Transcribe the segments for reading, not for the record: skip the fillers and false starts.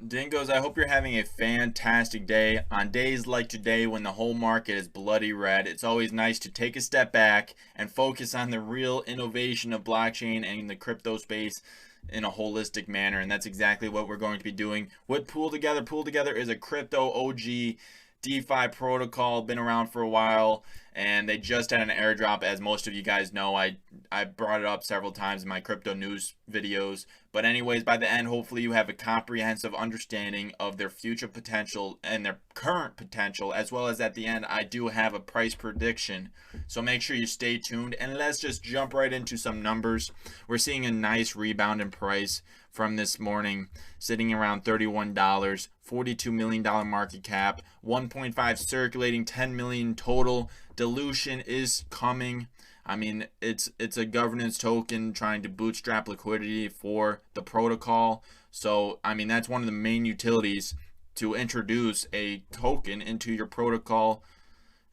Dingoes, I hope you're having a fantastic day. On days like today when the whole market is bloody red, it's always nice to take a step back and focus on the real innovation of blockchain and the crypto space in a holistic manner. And that's exactly what we're going to be doing with PoolTogether. PoolTogether is a crypto OG DeFi protocol, been around for a while, and they just had an airdrop. As most of you guys know, I brought it up several times in my crypto news videos. But anyways, by the end, hopefully you have a comprehensive understanding of their future potential and their current potential, as well as at the end, I do have a price prediction. So make sure you stay tuned, and let's just jump right into some numbers. We're seeing a nice rebound in price from this morning, sitting around $31, $42 million market cap, 1.5 circulating, 10 million total. Dilution is coming. I mean, it's a governance token trying to bootstrap liquidity for the protocol. So, I mean, that's one of the main utilities to introduce a token into your protocol,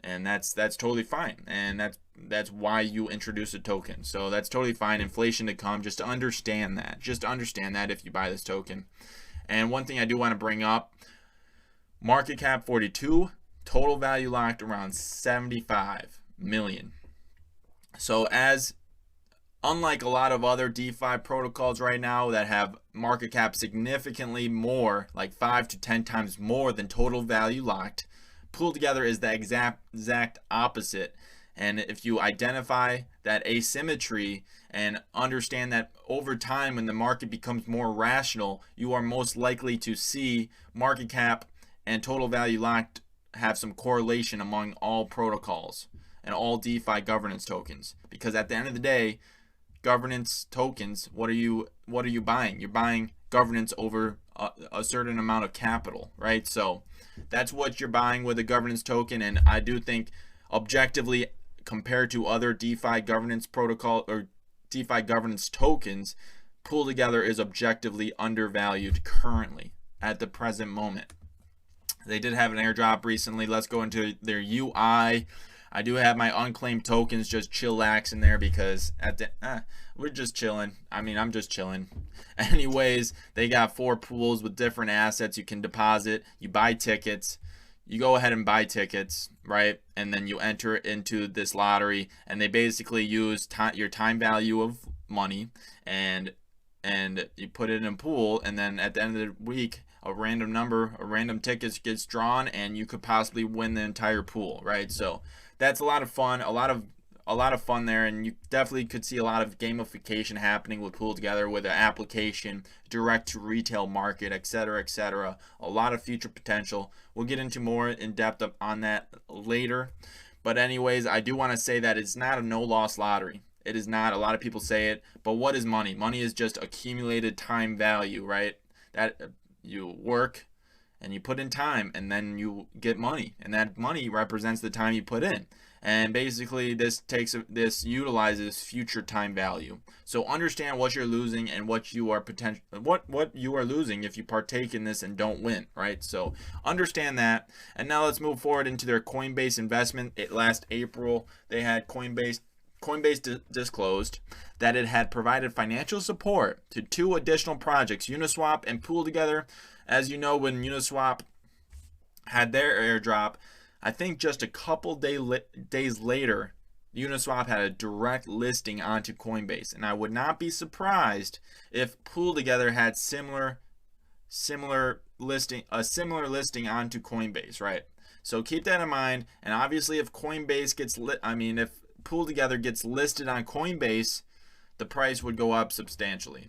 and that's totally fine. And that's why you introduce a token. So that's totally fine. Inflation to come. Just to understand that. Just understand that if you buy this token. And one thing I do want to bring up: market cap 42, total value locked around 75 million. So unlike a lot of other DeFi protocols right now that have market cap significantly more, like 5 to 10 times more than total value locked, PoolTogether is the exact opposite. And if you identify that asymmetry and understand that over time when the market becomes more rational, you are most likely to see market cap and total value locked have some correlation among all protocols and all DeFi governance tokens. Because at the end of the day, governance tokens, what are you buying? You're buying governance over a certain amount of capital, right? So that's what you're buying with a governance token. And I do think objectively, compared to other DeFi governance protocol or DeFi governance tokens, PoolTogether is objectively undervalued currently at the present moment. They did have an airdrop recently. Let's go into their UI. I do have my unclaimed tokens just chillaxing there because we're just chilling. I mean, I'm just chilling. Anyways, they got 4 pools with different assets you can deposit. You buy tickets. You go ahead and buy tickets, right? And then you enter into this lottery, and they basically use your time value of money, and you put it in a pool, and then at the end of the week, a random tickets gets drawn, and you could possibly win the entire pool, right? So that's a lot of fun, a lot of fun there, and you definitely could see a lot of gamification happening with PoolTogether with an application, direct to retail market, etc., etc. A lot of future potential. We'll get into more in depth on that later. But anyways, I do want to say that it's not a no-loss lottery. It is not. A lot of people say it, but what is money? Money is just accumulated time value, right? That you work and you put in time, and then you get money, and that money represents the time you put in. And basically this utilizes future time value. So understand what you're losing and what you are what you are losing if you partake in this and don't win, right? So understand that. And now let's move forward into their Coinbase investment. Last April, they had Coinbase disclosed that it had provided financial support to 2 additional projects, Uniswap and PoolTogether. As you know, when Uniswap had their airdrop, I think just a couple days later, Uniswap had a direct listing onto Coinbase. And I would not be surprised if PoolTogether had a similar listing onto Coinbase, right? So keep that in mind. And obviously, if Coinbase gets if PoolTogether gets listed on Coinbase, the price would go up substantially.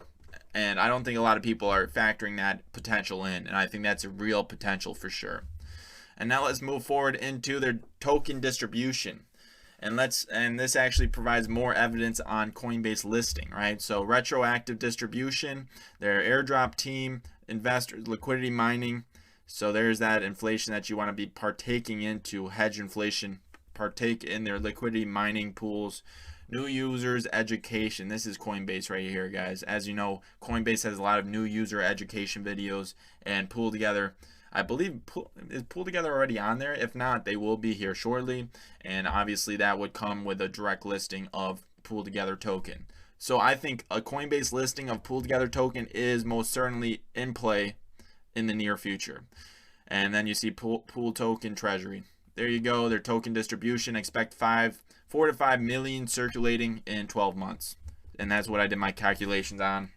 And I don't think a lot of people are factoring that potential in, and I think that's a real potential for sure. And now let's move forward into their token distribution. And this actually provides more evidence on Coinbase listing, right? So retroactive distribution, their airdrop team, investors, liquidity mining. So there's that inflation that you want to be partaking into, hedge inflation, partake in their liquidity mining pools. New users education. This is Coinbase right here, guys. As you know, Coinbase has a lot of new user education videos, and PoolTogether, I believe, is PoolTogether already on there? If not, they will be here shortly, and obviously that would come with a direct listing of PoolTogether token. So I think a Coinbase listing of PoolTogether token is most certainly in play in the near future. And then you see pool token treasury. There you go. Their token distribution, expect 4 to 5 million circulating in 12 months. And that's what I did my calculations on.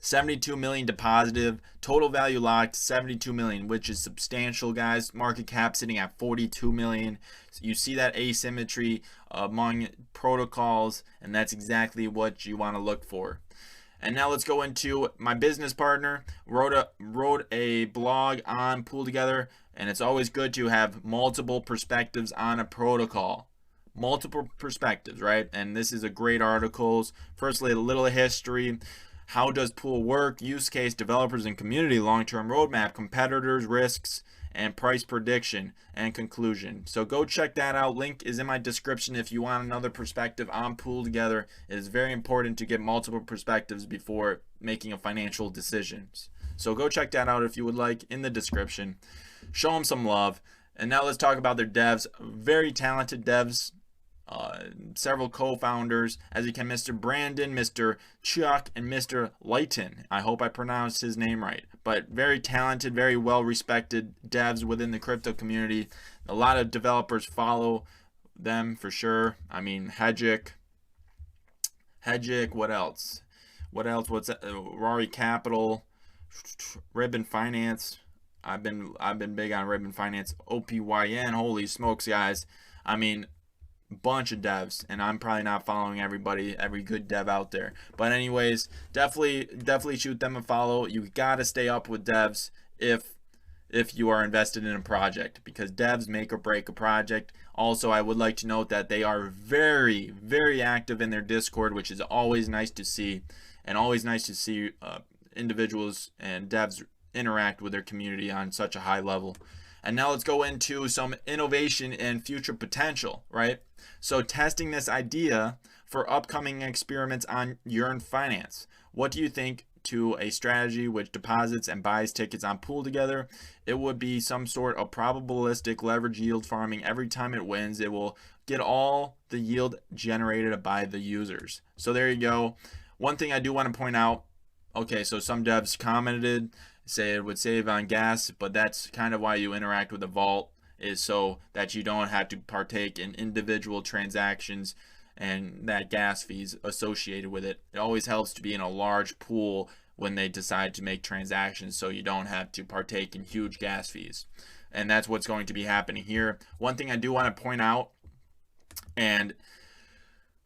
72 million deposited, total value locked 72 million, which is substantial, guys. Market cap sitting at 42 million. So you see that asymmetry among protocols, and that's exactly what you want to look for. And now let's go into my business partner wrote a blog on PoolTogether, and it's always good to have multiple perspectives on a protocol. Multiple perspectives, right? And this is a great article. Firstly, a little history. How does Pool work? Use case, developers and community, long-term roadmap, competitors, risks, and price prediction and conclusion. So go check that out. Link is in my description if you want another perspective on PoolTogether. It is very important to get multiple perspectives before making a financial decisions. So go check that out if you would like, in the description. Show them some love. And now let's talk about their devs. Very talented devs. Several co-founders, as you can, Mr. Brandon, Mr. Chuck, and Mr. Lighton. I hope I pronounced his name right. But very talented, very well-respected devs within the crypto community. A lot of developers follow them for sure. I mean, Hedgick, what else? What's that? Rari Capital, Ribbon Finance. I've been big on Ribbon Finance. OPYN. Holy smokes, guys. I mean, bunch of devs, and I'm probably not following every good dev out there, but anyways, definitely shoot them a follow. You gotta stay up with devs if you are invested in a project, because devs make or break a project. Also, I would like to note that they are very, very active in their Discord, which is always nice to see, and always nice to see individuals and devs interact with their community on such a high level. And now let's go into some innovation and future potential, right? So testing this idea for upcoming experiments on Yearn Finance. What do you think to a strategy which deposits and buys tickets on PoolTogether? It would be some sort of probabilistic leverage yield farming. Every time it wins, it will get all the yield generated by the users. So there you go. One thing I do want to point out, okay, so some devs commented, say it would save on gas, but that's kind of why you interact with the vault, is so that you don't have to partake in individual transactions and that gas fees associated with it. It always helps to be in a large pool when they decide to make transactions, so you don't have to partake in huge gas fees. And that's what's going to be happening here. One thing I do want to point out, and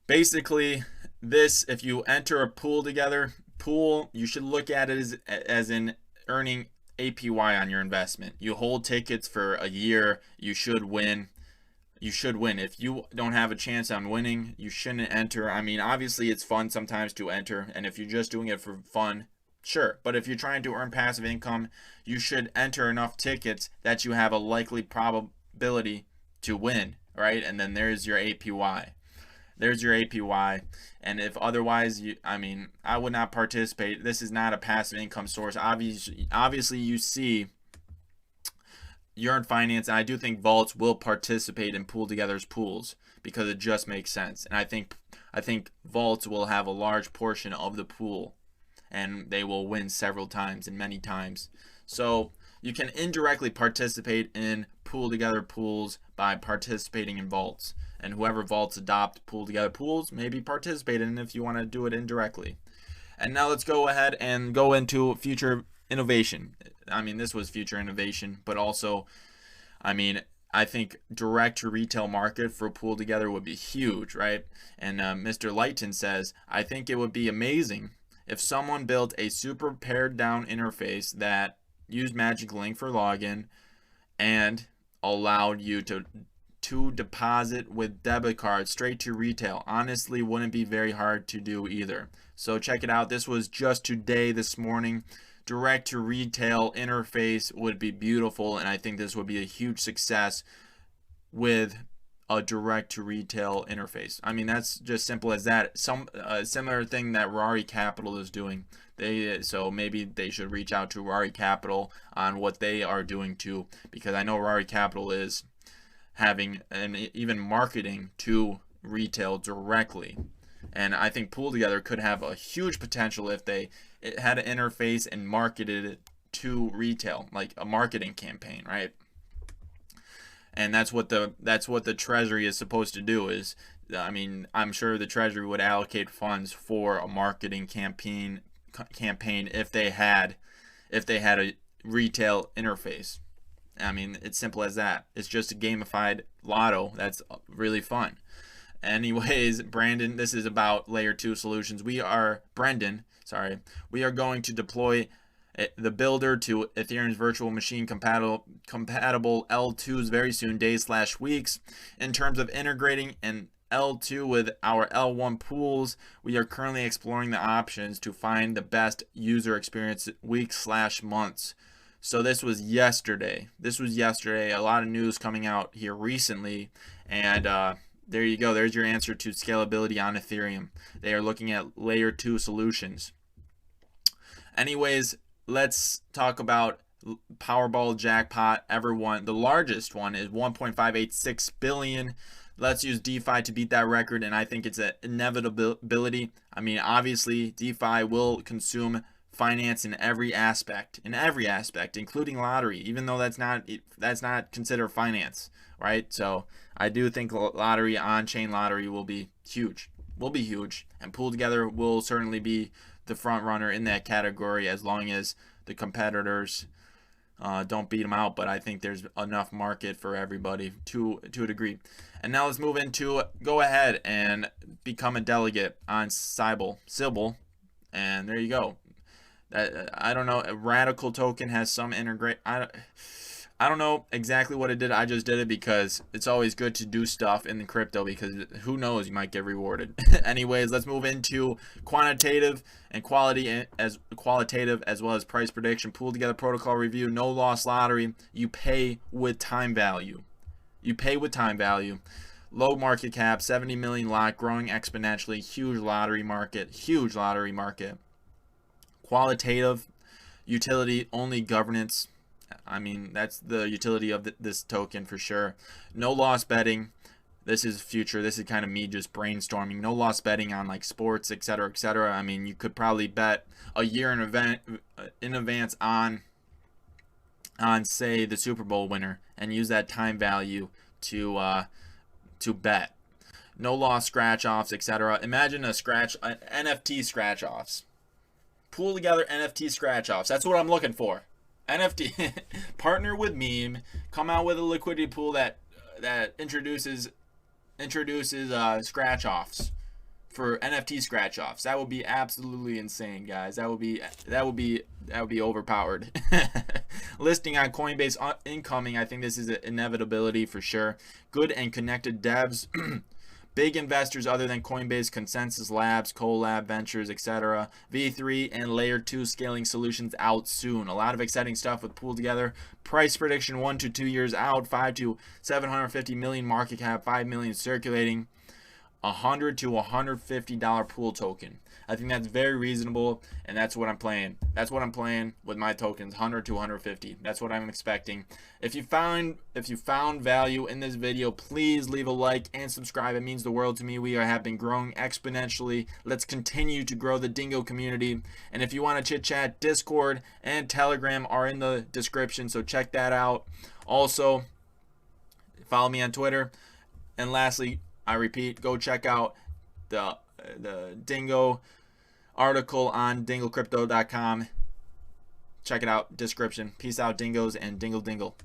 basically this, if you enter a PoolTogether pool, you should look at it as in earning APY on your investment. You hold tickets for a year, you should win. If you don't have a chance on winning, you shouldn't enter. I mean, obviously it's fun sometimes to enter, and if you're just doing it for fun, sure. But if you're trying to earn passive income, you should enter enough tickets that you have a likely probability to win, right? And then there's your APY. And if otherwise, I would not participate. This is not a passive income source. Obviously you see Yearn Finance, and I do think vaults will participate in PoolTogether's pools because it just makes sense. And I think vaults will have a large portion of the pool, and they will win several times and many times. So you can indirectly participate in PoolTogether pools by participating in vaults. And whoever vaults adopt PoolTogether pools, maybe participate in if you want to do it indirectly. And now let's go ahead and go into future innovation. I mean, this was future innovation, but also, I think direct to retail market for PoolTogether would be huge, right? And Mr. Lighton says, I think it would be amazing if someone built a super pared down interface that used Magic Link for login and allowed you to deposit with debit card straight to retail. Honestly, wouldn't be very hard to do either. So check it out. This was just today, this morning. Direct to retail interface would be beautiful, and I think this would be a huge success with a direct to retail interface. I mean, that's just simple as that. Some similar thing that Rari Capital is doing. So maybe they should reach out to Rari Capital on what they are doing too, because I know Rari Capital is having and even marketing to retail directly. And I think PoolTogether could have a huge potential if they had an interface and marketed it to retail, like a marketing campaign, right? And that's what the treasury is supposed to do. Is, I mean, I'm sure the treasury would allocate funds for a marketing campaign if they had a retail interface. I mean, it's simple as that. It's just a gamified lotto that's really fun. Anyways, Brandon, this is about layer 2 solutions. We are going to deploy the builder to Ethereum's virtual machine compatible L2s very soon, days/weeks. In terms of integrating an L2 with our L1 pools, we are currently exploring the options to find the best user experience weeks/months. So this was yesterday. A lot of news coming out here recently, and there you go. There's your answer to scalability on Ethereum. They are looking at layer 2 solutions. Anyways, let's talk about Powerball jackpot ever won. The largest one is 1.586 billion. Let's use DeFi to beat that record, and I think it's an inevitability. I mean, obviously, DeFi will consume finance in every aspect, including lottery, even though that's not considered finance, right? So I do think lottery, on-chain lottery, will be huge, and PoolTogether will certainly be the front runner in that category, as long as the competitors don't beat them out. But I think there's enough market for everybody to a degree. And now let's move into, go ahead and become a delegate on Sybil, and there you go. I don't know. A Radical token has some integrate. I don't know exactly what it did. I just did it because it's always good to do stuff in the crypto, because who knows, you might get rewarded. Anyways, let's move into quantitative and qualitative, as well as price prediction. PoolTogether protocol review. No loss lottery. You pay with time value. Low market cap, 70 million lot, growing exponentially. Huge lottery market. Qualitative, utility only governance. I mean, that's the utility of this token for sure. No loss betting. This is future. This is kind of me just brainstorming. No loss betting on like sports, etc., etc. I mean, you could probably bet a year in advance on say the Super Bowl winner, and use that time value to bet. No loss scratch offs, etc. Imagine an NFT scratch offs. PoolTogether NFT scratch offs. That's what I'm looking for. NFT partner with Meme, come out with a liquidity pool that introduces scratch offs for NFT scratch offs. That would be absolutely insane, guys. That would be overpowered. Listing on Coinbase incoming. I think this is an inevitability for sure. Good and connected devs. Big investors other than Coinbase, Consensus Labs, Colab Ventures, etc. V3 and layer 2 scaling solutions out soon. A lot of exciting stuff with PoolTogether. Price prediction 1 to 2 years out. 5 to 750 million market cap. 5 million circulating. $100 to $150 pool token. I think that's very reasonable, and that's what I'm playing. That's what I'm playing with my tokens, 100 to 150. That's what I'm expecting. If you found value in this video, please leave a like and subscribe. It means the world to me. We have been growing exponentially. Let's continue to grow the Dingo community. And if you want to chit chat, Discord and Telegram are in the description, so check that out. Also, follow me on Twitter. And lastly, I repeat, go check out the Dingo article on dingocrypto.com. Check it out, description. Peace out, Dingoes, and dingle dingle.